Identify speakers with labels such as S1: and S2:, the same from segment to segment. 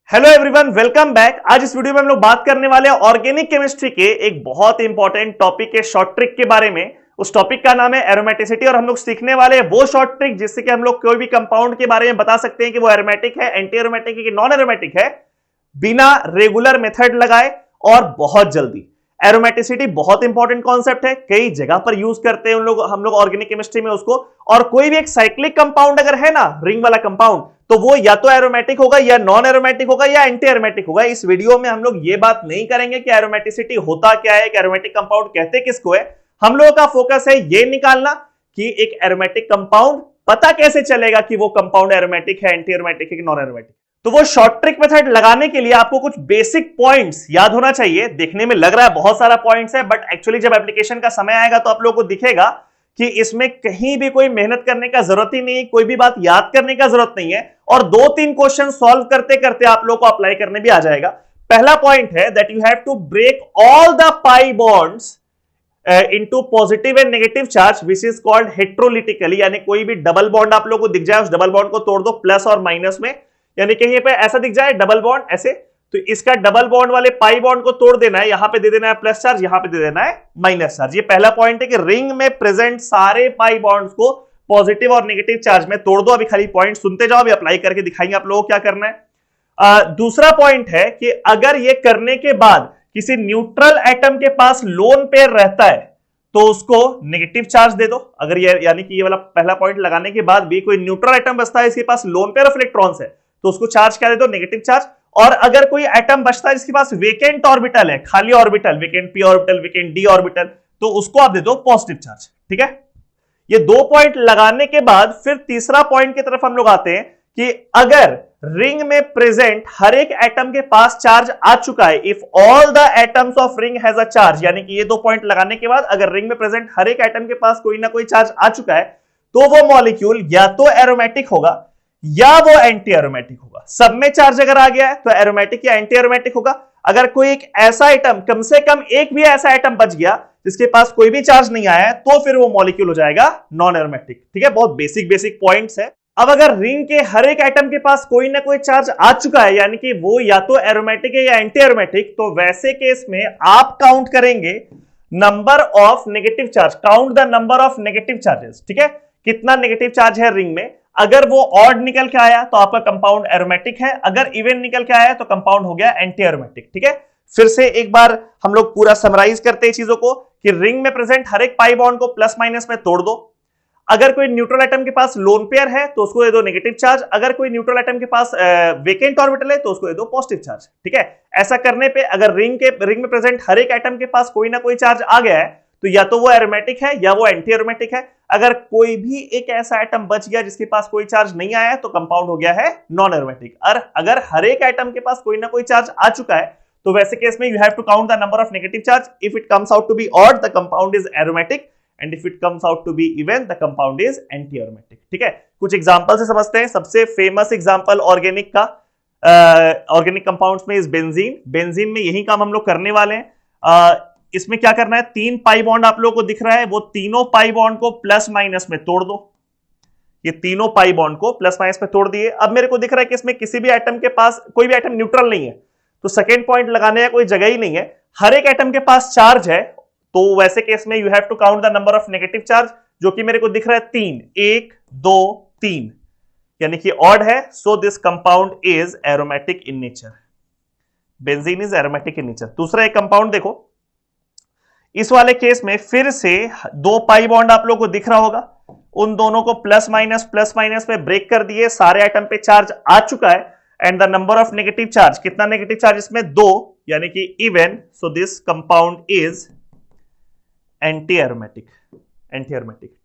S1: Hello everyone, welcome back. आज इस video में हम लोग बात करने वाले हैं ऑर्गेनिक केमिस्ट्री के एक बहुत इंपॉर्टेंट टॉपिक के शॉर्ट ट्रिक के बारे में। उस टॉपिक का नाम है एरोमेटिसिटी और हम लोग सीखने वाले हैं वो शॉर्ट ट्रिक जिससे कि हम लोग कोई भी कंपाउंड के बारे में बता सकते हैं कि वो एरोमेटिक है, एंटी एरोमेटिक है कि नॉन एरोमेटिक है, बिना रेगुलर मेथड लगाए और बहुत जल्दी। एरोमेटिसिटी बहुत इंपॉर्टेंट कॉन्सेप्ट है, कई जगह पर यूज करते हैं हम लोग ऑर्गेनिक केमिस्ट्री में उसको। और कोई भी एक साइक्लिक कंपाउंड अगर है ना, रिंग वाला कंपाउंड, तो वो या तो एरोमेटिक होगा या नॉन एरोमेटिक होगा या एंटी एरोमेटिक होगा। इस वीडियो में हम लोग ये बात नहीं करेंगे कि एरोमेटिसिटी होता क्या है, एरोमेटिक कंपाउंड कहते किसको है। हम लोगों का फोकस है ये निकालना कि एक एरोमेटिक कंपाउंड पता कैसे चलेगा कि वो कंपाउंड एरोमेटिक है, एंटी एरोमेटिक है कि नॉन एरोमेटिक। तो वो शॉर्ट ट्रिक मेथड लगाने के लिए आपको कुछ बेसिक पॉइंट्स याद होना चाहिए। देखने में लग रहा है बहुत सारा पॉइंट्स है, बट एक्चुअली जब एप्लीकेशन का समय आएगा तो आप लोगों को दिखेगा कि इसमें कहीं भी कोई मेहनत करने का जरूरत ही नहीं, कोई भी बात याद करने का जरूरत नहीं है। और 2-3 क्वेश्चन सॉल्व करते करते आप लोगों को अप्लाई करने भी आ जाएगा। पहला पॉइंट है that you have to break all the pi bonds into positive and negative charge which is called heterolytically. यानी कोई भी डबल बॉन्ड आप लोगों को दिख जाए, उस डबल बॉन्ड को तोड़ दो प्लस और माइनस में। यानी कहीं पे ऐसा दिख जाए डबल बॉन्ड ऐसे, तो इसका डबल बॉन्ड वाले पाई बॉन्ड को तोड़ देना है, यहां पे दे देना है प्लस चार्ज, यहां पे दे देना है माइनस चार्ज। ये पहला पॉइंट है कि रिंग में प्रेजेंट सारे पाई बॉन्ड्स को पॉजिटिव और नेगेटिव चार्ज में तोड़ दो। अभी खाली पॉइंट सुनते जाओ, अभी अप्लाई करके दिखाएंगे आप लोगों को क्या करना है। दूसरा पॉइंट है कि अगर ये करने के बाद किसी न्यूट्रल एटम के पास लोन पेयर रहता है तो उसको नेगेटिव चार्ज दे दो। अगर ये यानी कि ये वाला पहला पॉइंट लगाने के बाद भी कोई न्यूट्रल एटम बचता है, इसके पास लोन पेयर ऑफ इलेक्ट्रॉन्स है, तो उसको चार्ज क्या दे दो, नेगेटिव चार्ज। और अगर कोई एटम बचता है जिसके पास वेकेंट ऑर्बिटल है, खाली orbital, vacant P orbital, vacant D orbital, तो उसको आप दे दो पॉजिटिव चार्ज। ठीक है, ये 2 पॉइंट लगाने के बाद फिर तीसरा पॉइंट की तरफ हम लोग आते हैं कि अगर रिंग में प्रेजेंट हर एक एटम के पास चार्ज आ चुका है, if all the atoms of ring has a charge, यानी कि ये 2 पॉइंट लगाने के बाद अगर रिंग में प्रेजेंट हर एक एटम के पास कोई ना कोई चार्ज आ चुका है, तो वो मॉलिक्यूल या तो एरोमेटिक होगा या वो एंटी एरोमेटिक होगा। सब में चार्ज अगर आ गया है तो एरोमेटिक या एंटी एरोमेटिक होगा। अगर कोई एक ऐसा आइटम, कम से कम एक भी ऐसा आइटम बच गया जिसके पास कोई भी चार्ज नहीं आया है, तो फिर वो मॉलिक्यूल हो जाएगा नॉन एरोमेटिक। ठीक है, बहुत बेसिक पॉइंट्स है। अब अगर रिंग के हर एक आइटम के पास कोई ना कोई चार्ज आ चुका है, यानी कि वो या तो एरोमेटिक है या एंटी एरोमेटिक, तो वैसे केस में आप काउंट करेंगे number of negative charge, count the number of negative charges. ठीक है, कितना नेगेटिव चार्ज है रिंग में। अगर वो ऑड निकल के आया तो आपका कंपाउंड एरोमेटिक है, अगर इवन निकल के आया तो कंपाउंड हो गया एंटी एरोमेटिक। ठीक है, फिर से एक बार हम लोग पूरा समराइज करते हैं चीजों को कि रिंग में प्रेजेंट हर एक पाई बॉन्ड को प्लस माइनस में तोड़ दो। अगर कोई न्यूट्रल एटम के पास लोन पेयर है तो उसको दे दो नेगेटिव चार्ज। अगर कोई न्यूट्रल एटम के पास वेकेंट ऑर्बिटल है तो उसको दे दो पॉजिटिव चार्ज। ठीक है, ऐसा करने पे अगर रिंग में प्रेजेंट हर एक एटम के पास कोई ना कोई चार्ज आ गया है तो या तो वो एरोमेटिक है या वो एंटी एरोमेटिक है। अगर कोई भी एक ऐसा एटम बच गया जिसके पास कोई चार्ज नहीं आया है तो कंपाउंड हो गया है नॉन एरोमेटिक। और अगर हर एक एटम के पास कोई ना कोई चार्ज आ चुका है तो वैसे केस में you have to count the number of negative charge. If it comes out to be odd the compound is aromatic, and if it comes out to be even the compound is antiaromatic. ठीक है, कुछ example से समझते हैं। सबसे famous example organic का, organic compounds में is benzene. Benzene में यही काम हम लोग करने वाले हैं। इसमें क्या करना है, 3 पाई बॉन्ड आप लोगों को दिख रहा है, वो तीनों पाई बॉन्ड को प्लस माइनस में तोड़ दो। ये तीनों पाई बॉन्ड को प्लस माइनस में तोड़ दिए। अब मेरे को दिख रहा है कि इसमें किसी भी एटम के पास, कोई भी एटम न्यूट्रल नहीं है, तो सेकेंड पॉइंट लगाने का कोई जगह ही नहीं है। हर एक एटम के पास चार्ज है, तो वैसे केस में you have to count the number of negative charge, जो कि मेरे को दिख रहा है 3, 1 2 3, यानी कि ऑड है। So this compound is aromatic in nature. Benzene is aromatic in nature. दूसरा एक कंपाउंड देखो, इस वाले केस में फिर से 2 पाई बॉन्ड आप लोगों को दिख रहा होगा, उन दोनों को प्लस माइनस में ब्रेक कर दिए। सारे एटम पे चार्ज आ चुका है, and the number of negative charge, कितना नेगेटिव चार्ज इसमें, 2, यानी कि even. So this compound is antiaromatic.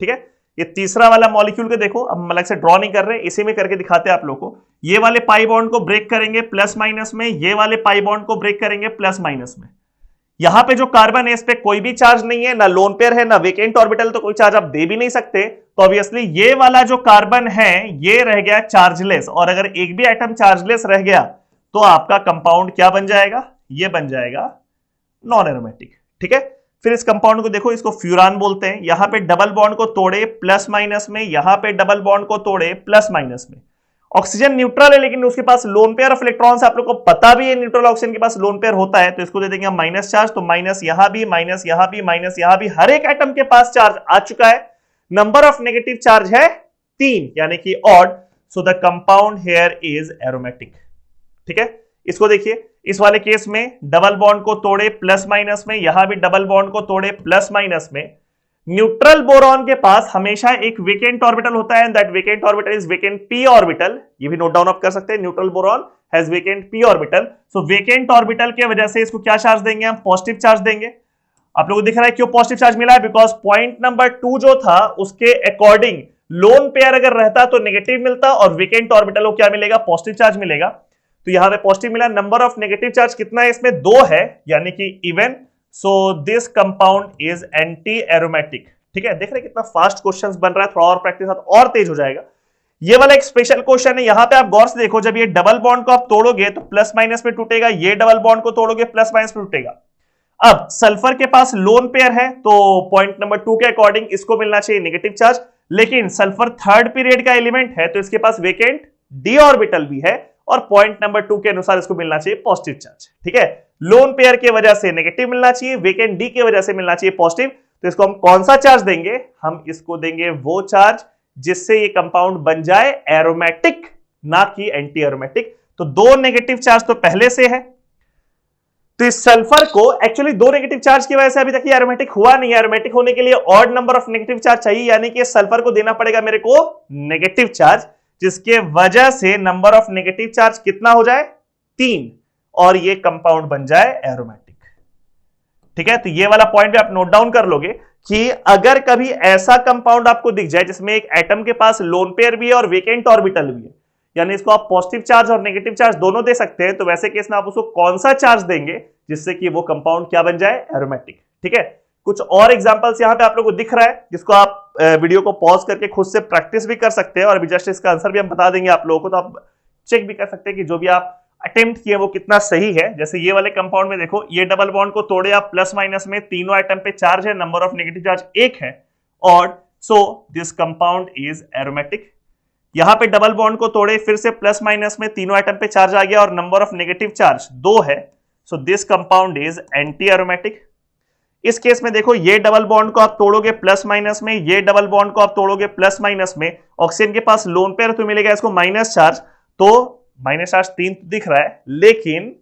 S1: ठीक है, ये तीसरा वाला मॉलिक्यूल को देखो, अब हम अलग से ड्रॉ नहीं कर रहे, इसी में करके दिखाते हैं आप लोगों को। ये वाले पाई बॉन्ड को ब्रेक करेंगे प्लस माइनस में, ये वाले पाई बॉन्ड को ब्रेक करेंगे प्लस माइनस में। यहां पे जो कार्बन है इस पे कोई भी चार्ज नहीं है, ना लोन पेयर है ना वेकेंट ऑर्बिटल, तो कोई चार्ज आप दे भी नहीं सकते। तो ऑब्वियसली ये वाला जो कार्बन है ये रह गया चार्जलेस, और अगर एक भी एटम चार्जलेस रह गया तो आपका कंपाउंड क्या बन जाएगा, ये बन जाएगा नॉन एरोमेटिक। ठीक है, फिर इस कंपाउंड को देखो, इसको फ्यूरान बोलते हैं। यहां पे डबल बॉन्ड को तोड़े प्लस माइनस में, यहां पे डबल बॉन्ड को तोड़े प्लस माइनस में, ऑक्सीजन न्यूट्रल है लेकिन उसके पास लोन पेयर ऑफ इलेक्ट्रॉन्स, आप लोग को पता भी है न्यूट्रल ऑक्सीजन के पास लोन पेयर होता है, तो इसको दे देंगे हम माइनस चार्ज, तो माइनस यहां भी, माइनस यहां भी, माइनस यहां भी, हर एक एटम के पास चार्ज आ चुका है। नंबर ऑफ नेगेटिव चार्ज है 3 यानी कि odd, so the compound here is aromatic. ठीक है, इसको देखिए, इस वाले केस में डबल बॉन्ड को तोड़े प्लस माइनस में, यहां भी डबल बॉन्ड को तोड़े प्लस माइनस में। न्यूट्रल बोरॉन के पास हमेशा एक वेकेंट ऑर्बिटल होता है, that vacant orbital is vacant p orbital, ये भी नोट डाउन अप कर सकते हैं, neutral boron has vacant p orbital. So vacant orbital के वजह से इसको क्या चार्ज देंगे हम, पॉजिटिव चार्ज देंगे। आप लोगों को दिख रहा है क्यों पॉजिटिव चार्ज मिला है, बिकॉज पॉइंट नंबर 2 जो था उसके अकॉर्डिंग लोन पेयर अगर रहता तो नेगेटिव मिलता और वेकेंट ऑर्बिटल को क्या मिलेगा, पॉजिटिव चार्ज मिलेगा। तो यहां पे पॉजिटिव मिला। नंबर ऑफ नेगेटिव चार्ज कितना है इसमें, 2 है यानी कि even, so this compound is antiaromatic. ठीक है, देख रहे कितना फास्ट क्वेश्चंस बन रहा है, थोड़ा और प्रैक्टिस और तेज हो जाएगा। ये वाला एक स्पेशल क्वेश्चन है, यहां पे आप गौर से देखो, जब ये डबल बॉन्ड को आप तोड़ोगे तो प्लस माइनस में टूटेगा, ये डबल बॉन्ड को तोड़ोगे प्लस माइनस में टूटेगा। अब सल्फर के पास लोन पेयर है तो पॉइंट नंबर 2 के अकॉर्डिंग इसको मिलना चाहिए नेगेटिव चार्ज, लेकिन सल्फर थर्ड पीरियड का एलिमेंट है तो इसके पास वेकेंट डी ऑर्बिटल भी है और पॉइंट नंबर 2 के अनुसार इसको मिलना चाहिए पॉजिटिव चार्ज। ठीक है, लोन पेयर की वजह से नेगेटिव मिलना चाहिए, वेकेंट डी की वजह से मिलना चाहिए पॉजिटिव। तो इसको हम कौन सा चार्ज देंगे, हम इसको देंगे वो चार्ज जिससे ये कंपाउंड बन जाए एरोमेटिक, ना कि एंटी एरोमेटिक। तो 2 नेगेटिव चार्ज तो पहले से है, तो इस सल्फर को एक्चुअली 2 नेगेटिव चार्ज की वजह से अभी तक ये एरोमेटिक हुआ नहीं है। एरोमेटिक होने के लिए odd number of negative charge चाहिए, यानी कि सल्फर को देना पड़ेगा मेरे को नेगेटिव चार्ज, जिसके वजह से नंबर ऑफ नेगेटिव चार्ज कितना हो जाए, 3, और ये कंपाउंड बन जाए एरोमेटिक। ठीक है, तो ये वाला पॉइंट भी आप नोट डाउन कर लोगे कि अगर कभी ऐसा कंपाउंड आपको दिख जाए जिसमें एक एटम के पास लोन पेयर भी है और वेकेंट ऑर्बिटल भी है, यानी इसको आप पॉजिटिव चार्ज और नेगेटिव चार्ज दोनों दे सकते हैं, तो वैसे केस में आप उसको कौन सा चार्ज देंगे जिससे कि वो कंपाउंड क्या बन जाए, एरोमेटिक। ठीक है, कुछ और एग्जांपल्स यहां पे आप लोगों को दिख रहा है जिसको आप वीडियो को पॉज करके खुद से प्रैक्टिस भी कर सकते हैं और अभी जस्ट इसका आंसर भी हम बता देंगे आप लोगों को, तो आप चेक भी कर सकते हैं कि जो भी आप अटेम्प्ट किए वो कितना सही है। जैसे ये वाले कंपाउंड में देखो, ये डबल बॉन्ड को तोड़े आप प्लस माइनस में, तीनों आइटम पे चार्ज है, नंबर ऑफ नेगेटिव चार्ज 1 है, और so this compound is aromatic. यहां पे डबल बॉन्ड को तोड़े, फिर से प्लस माइनस में, तीनों आइटम पे चार्ज आ गया और नंबर ऑफ नेगेटिव चार्ज 2 है, so this compound is anti aromatic. इस केस में देखो, ये डबल बॉन्ड को आप तोड़ोगे प्लस माइनस में, ये डबल बॉन्ड को आप तोड़ोगे प्लस माइनस में, ऑक्सीजन के पास लोन पेयर तो मिलेगा इसको माइनस चार्ज, तो माइनस चार्ज 3 दिख रहा है, लेकिन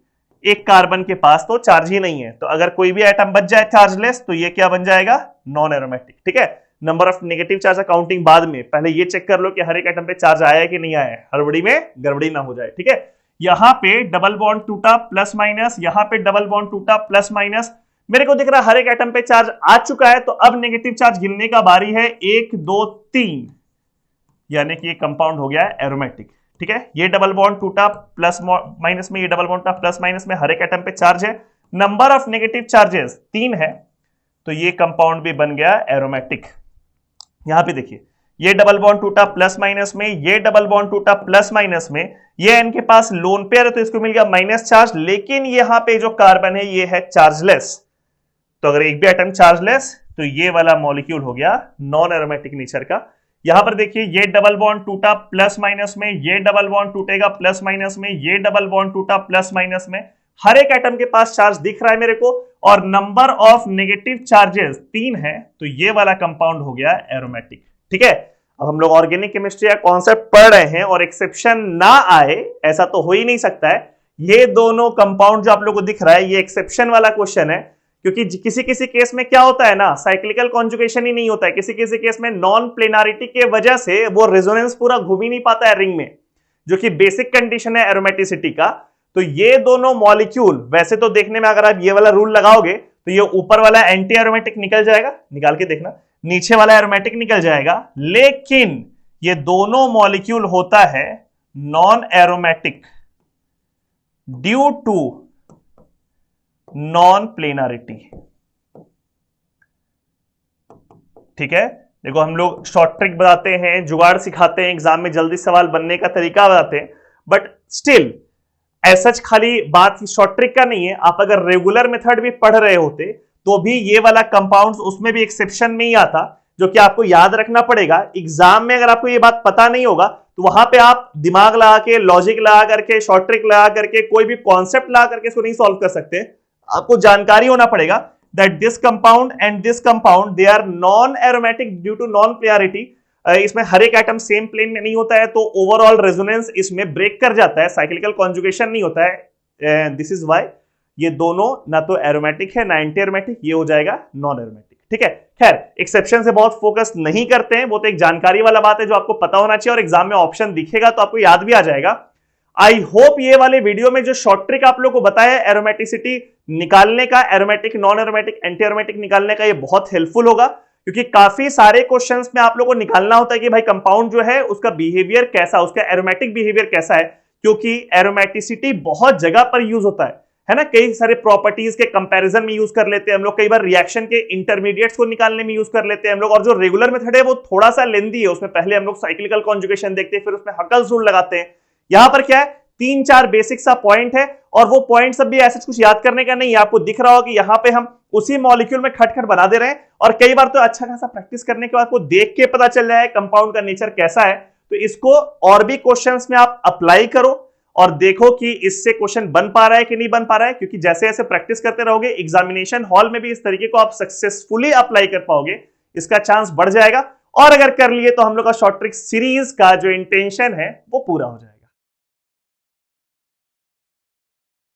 S1: एक कार्बन के पास तो चार्ज ही नहीं है, तो अगर कोई भी एटम बच जाए चार्जलेस तो ये क्या बन जाएगा, नॉन एरोमेटिक। ठीक है, नंबर ऑफ नेगेटिव चार्ज का काउंटिंग बाद में, पहले ये चेक कर लो कि हर एक एटम पे चार्ज आया है कि नहीं आया है, हड़बड़ी में गड़बड़ी ना हो जाए। ठीक है, यहां पे डबल बॉन्ड टूटा प्लस माइनस, यहां पे डबल बॉन्ड टूटा प्लस माइनस, मेरे को दिख रहा है हर एक एटम पे चार्ज आ चुका है, तो अब नेगेटिव चार्ज गिनने का बारी है, 1 2 3, यानी कि ये कंपाउंड हो गया है एरोमेटिक। ठीक है, ये डबल बॉन्ड टूटा प्लस माइनस में, ये डबल बॉन्ड टूटा प्लस माइनस में, हर एक एटम पे चार्ज है, नंबर ऑफ नेगेटिव चार्जेस 3 है, तो ये कंपाउंड भी बन गया एरोमेटिक। यहां पे देखिए, ये डबल बॉन्ड टूटा प्लस माइनस में, ये डबल बॉन्ड टूटा प्लस माइनस में, ये इनके पास लोन पेयर है तो इसको मिल गया माइनस चार्ज, लेकिन यहां पे जो कार्बन है ये है चार्जलेस, तो अगर एक भी एटम चार्जलेस तो ये वाला मॉलिक्यूल हो गया नॉन एरोमेटिक नेचर का। यहां पर देखिए, ये डबल बॉन्ड टूटा प्लस माइनस में, ये डबल बॉन्ड टूटेगा प्लस माइनस में, ये डबल बॉन्ड टूटा प्लस माइनस में, हर एक एटम के पास चार्ज दिख रहा है मेरे को, और नंबर ऑफ नेगेटिव चार्जेस 3 है, तो ये वाला कंपाउंड हो गया एरोमेटिक। ठीक है, अब हम लोग ऑर्गेनिक केमिस्ट्री का कॉन्सेप्ट पढ़ रहे हैं और एक्सेप्शन ना आए ऐसा तो हो ही नहीं सकता है। ये दोनों कंपाउंड जो आप लोग को दिख रहा है ये एक्सेप्शन वाला क्वेश्चन है, क्योंकि किसी किसी केस में क्या होता है ना, साइक्लिकल कॉन्जुगेशन ही नहीं होता है, किसी किसी केस में नॉन प्लेनारिटी के वजह से वो रेजोनेंस पूरा घूम ही नहीं पाता है रिंग में, जो कि बेसिक कंडीशन है एरोमेटिसिटी का। तो ये दोनों मॉलिक्यूल वैसे तो देखने में, अगर आप ये वाला रूल लगाओगे तो ये ऊपर वाला एंटी एरोमेटिक निकल जाएगा, निकाल के देखना, नीचे वाला एरोमेटिक निकल जाएगा, लेकिन ये दोनों मॉलिक्यूल होता है non aromatic due to non planarity. ठीक है, देखो हम लोग शॉर्ट ट्रिक बताते हैं, जुगाड़ सिखाते हैं, एग्जाम में जल्दी सवाल बनने का तरीका बताते हैं, बट स्टिल ऐसा खाली बात शॉर्ट ट्रिक का नहीं है। आप अगर रेगुलर मेथड भी पढ़ रहे होते तो भी ये वाला कंपाउंड्स उसमें भी एक्सेप्शन में ही आता, जो कि आपको याद रखना पड़ेगा। एग्जाम में अगर आपको ये बात पता नहीं होगा तो वहां पे आप दिमाग लगा के, लॉजिक लगा करके, शॉर्ट ट्रिक लगा करके, कोई भी कॉन्सेप्ट लगा करके इसको नहीं सॉल्व कर सकते। आपको जानकारी होना पड़ेगा that this compound and this compound they are non aromatic due to non planarity. इसमें हर एक एटम सेम प्लेन में नहीं होता है, तो ओवरऑल रेजोनेंस इसमें ब्रेक कर जाता है, साइक्लिकल कॉन्जुगेशन नहीं होता है। दिस इज व्हाई ये दोनों ना तो एरोमेटिक है ना एंटी एरोमेटिक, ये हो जाएगा नॉन एरोमेटिक। ठीक है, खैर एक्सेप्शन से बहुत फोकस नहीं करते हैं, वो तो एक जानकारी वाला बात है जो आपको पता होना चाहिए, और एग्जाम में ऑप्शन दिखेगा तो आपको याद भी आ जाएगा। आई होप ये वाले वीडियो में जो शॉर्ट ट्रिक आप लोगों को बताया एरोमेटिसिटी निकालने का, aromatic, non aromatic, anti aromatic निकालने का, ये बहुत हेल्पफुल होगा, क्योंकि काफी सारे क्वेश्चंस में आप लोगों को निकालना होता है कि भाई कंपाउंड जो है उसका बिहेवियर कैसा, उसका एरोमेटिक बिहेवियर कैसा है, क्योंकि एरोमेटिसिटी बहुत जगह पर यूज होता है ना। कई सारे प्रॉपर्टीज के कंपैरिजन में यूज कर लेते हैं हम लोग, कई बार रिएक्शन के इंटरमीडिएट्स को निकालने में यूज कर लेते हैं हम लोग, और जो रेगुलर मेथड है वो थोड़ा सा लेंदी है, उसमें पहले हम लोग साइक्लिकल कॉन्जुगेशन देखते हैं, फिर उसमें हकल्स रूल लगाते हैं। यहां पर क्या है, 3-4 बेसिक सा पॉइंट है, और वो पॉइंट सब भी ऐसे कुछ याद करने का नहीं है। आपको दिख रहा होगा कि यहां पे हम उसी मॉलिक्यूल में खटखट बना दे रहे हैं, और कई बार तो अच्छा खासा प्रैक्टिस करने के बाद आपको देख के पता चल जाए कंपाउंड का नेचर कैसा है। तो इसको और भी क्वेश्चंस में आप अप्लाई करो और देखो कि इससे क्वेश्चन बन पा रहा है कि नहीं बन पा रहा है, क्योंकि जैसे जैसे प्रैक्टिस करते रहोगे एग्जामिनेशन हॉल में भी इस तरीके को आप सक्सेसफुली अप्लाई कर पाओगे, इसका चांस बढ़ जाएगा। और अगर कर लिए तो हम लोग का शॉर्ट ट्रिक सीरीज का जो इंटेंशन है वो पूरा हो जाएगा।